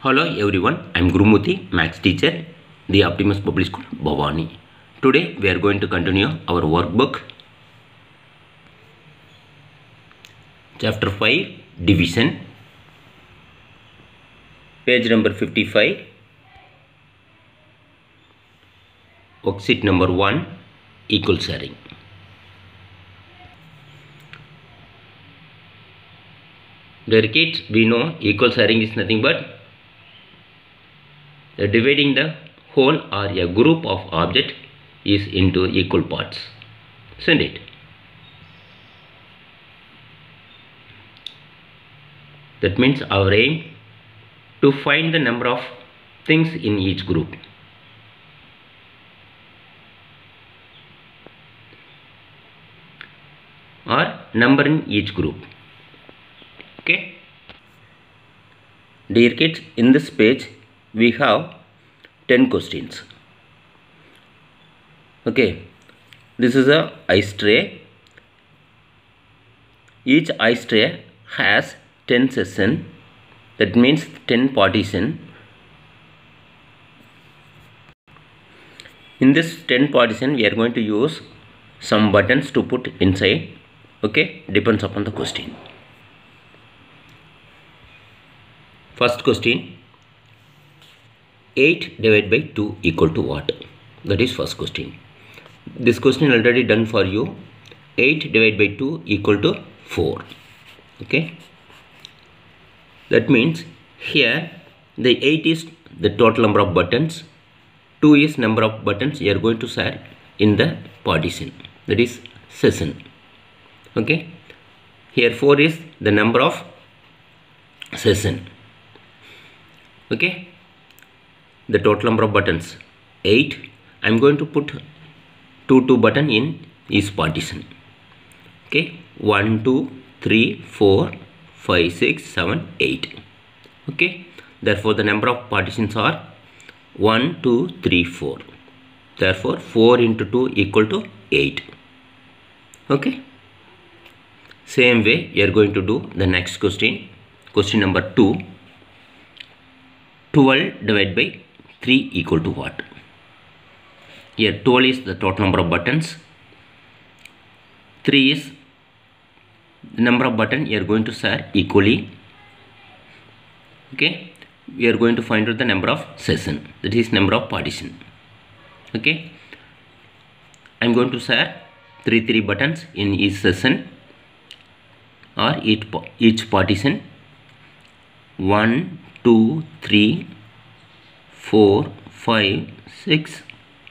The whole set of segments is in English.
Hello everyone, I am Gurumurthy, Maths teacher, the Optimus Public School, Bhavani. Today we are going to continue our workbook. Chapter 5, Division. Page number 55. Worksheet number 1, Equal Sharing. Dear kids, we know equal sharing is nothing but dividing the whole or a group of object is into equal parts, isn't it? That means our aim to find the number of things in each group. Or number in each group. Okay. Dear kids, in this page we have 10 questions. Okay, this is a ice tray. Each ice tray has 10 sections, that means 10 partition. In this 10 partition we are going to use some buttons to put inside. Okay, depends upon the question. First question, 8 divided by 2 equal to what? That is first question. This question already done for you. 8 divided by 2 equal to 4. Okay. That means here the 8 is the total number of buttons. 2 is number of buttons you are going to share in the partition. That is session. Okay. Here 4 is the number of session. Okay. The total number of buttons 8. I am going to put 2 button in each partition. Okay, 1 2 3 4 5 6 7 8. Okay, therefore the number of partitions are 1 2 3 4. Therefore 4 into 2 equal to 8. Okay, same way we are going to do the next question. Question number 2, 12 divided by 3 equal to what? Here 12 is the total number of buttons. 3 is the number of buttons you are going to share equally. Okay, we are going to find out the number of session, that is number of partition. Okay, I am going to share 3 buttons in each session or each partition. 1 2 3 4 5 6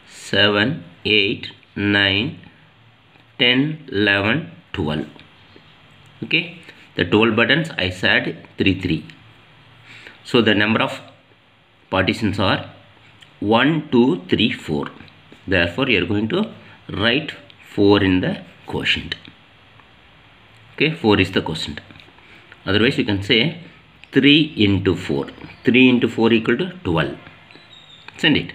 7 8 9 10 11 12. Okay, the 12 buttons I said 3. So the number of partitions are 1 2 3 4. Therefore you are going to write 4 in the quotient. Okay, 4 is the quotient. Otherwise you can say 3 into 4. 3 into 4 equal to 12. Isn't it?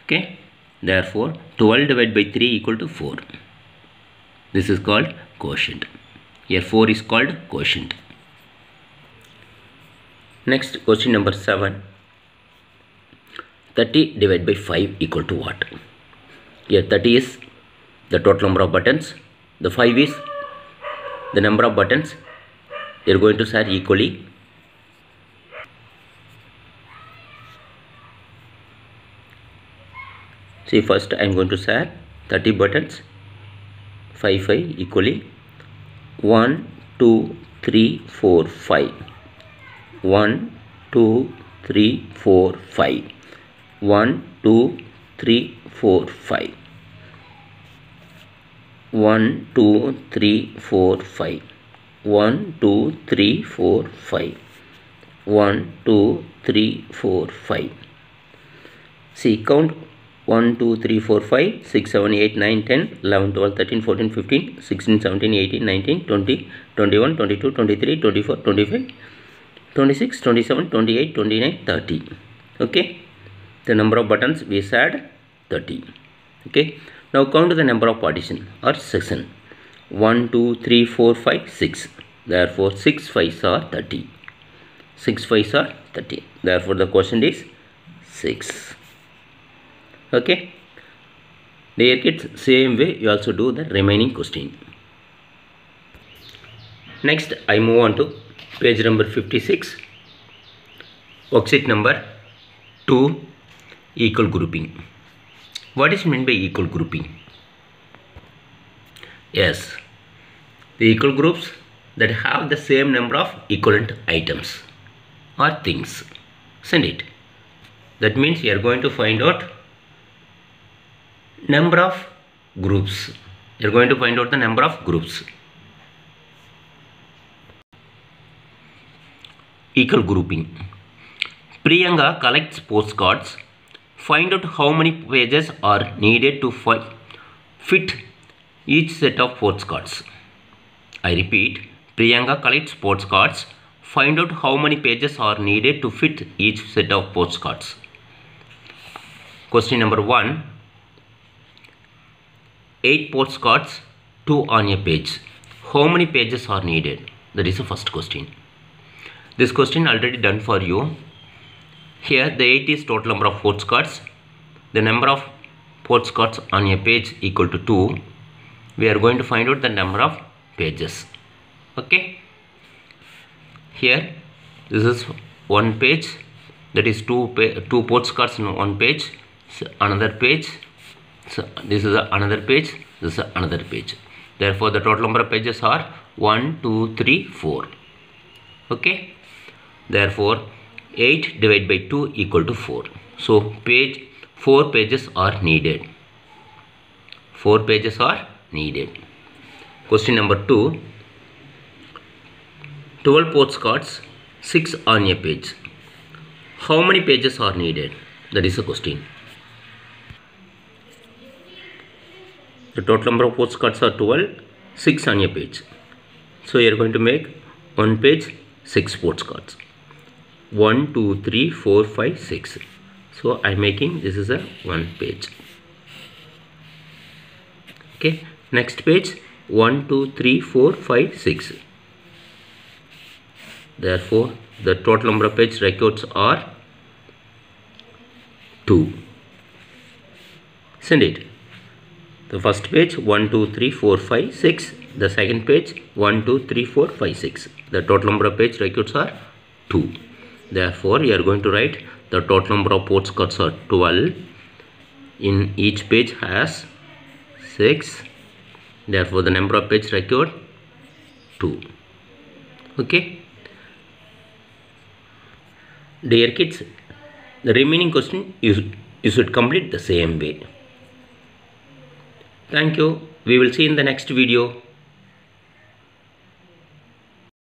Okay, therefore 12 divided by 3 equal to 4. This is called quotient. Here 4 is called quotient. Next, question number 7, 30 divided by 5 equal to what? Here 30 is the total number of buttons. The 5 is the number of buttons you are going to share equally. See, first I am going to share 30 buttons 5 equally. 1 2 3 4 5. 1 2 3 4 5. 1 2 3 4 5. 1 2 3 4 5. 1 2 3 4 5. 1 2 3 4 5. See, count 1 2 3 4 5 6 7 8 9 10 11 12 13 14 15 16 17 18 19 20 21 22 23 24 25 26 27 28 29 30. Okay, the number of buttons we said 30. Okay, now count the number of partition or section. 1 2 3 4 5 6. Therefore 6 5s are 30. 6 5s are 30. Therefore the quotient is 6. Okay. Dear kids, same way you also do the remaining question. Next I move on to page number 56. Worksheet number 2, equal grouping. What is meant by equal grouping? Yes, the equal groups that have the same number of equivalent items or things, isn't it? That means you are going to find out number of groups. You are going to find out the number of groups. Equal grouping. Priyanka collects postcards. Find out how many pages are needed to fit each set of postcards. I repeat, Priyanka collects postcards. Find out how many pages are needed to fit each set of postcards. Question number 1. 8 postcards, 2 on a page. How many pages are needed? That is the first question. This question already done for you. Here the 8 is total number of postcards. The number of postcards on a page equal to 2. We are going to find out the number of pages. Okay. Here this is one page. That is two postcards in one page. So another page. So this is another page. This is another page. Therefore the total number of pages are 1, 2, 3, 4. Okay. Therefore 8 divided by 2 equal to 4. So 4 pages are needed. 4 pages are needed. Question number 2. 12 postcards, 6 on a page. How many pages are needed? That is the question. The total number of postcards are 12, 6 on a page. So you are going to make one page 6 postcards. 1, 2, 3, 4, 5, 6. So I am making this is a one page. Okay. Next page 1, 2, 3, 4, 5, 6. Therefore the total number of page records are 2. Isn't it? The first page 1, 2, 3, 4, 5, 6. The second page 1, 2, 3, 4, 5, 6. The total number of page records are 2. Therefore you are going to write the total number of postcards are 12. In each page has 6. Therefore the number of page record 2. Okay. Dear kids, the remaining question you should complete the same way. Thank you. We will see in the next video.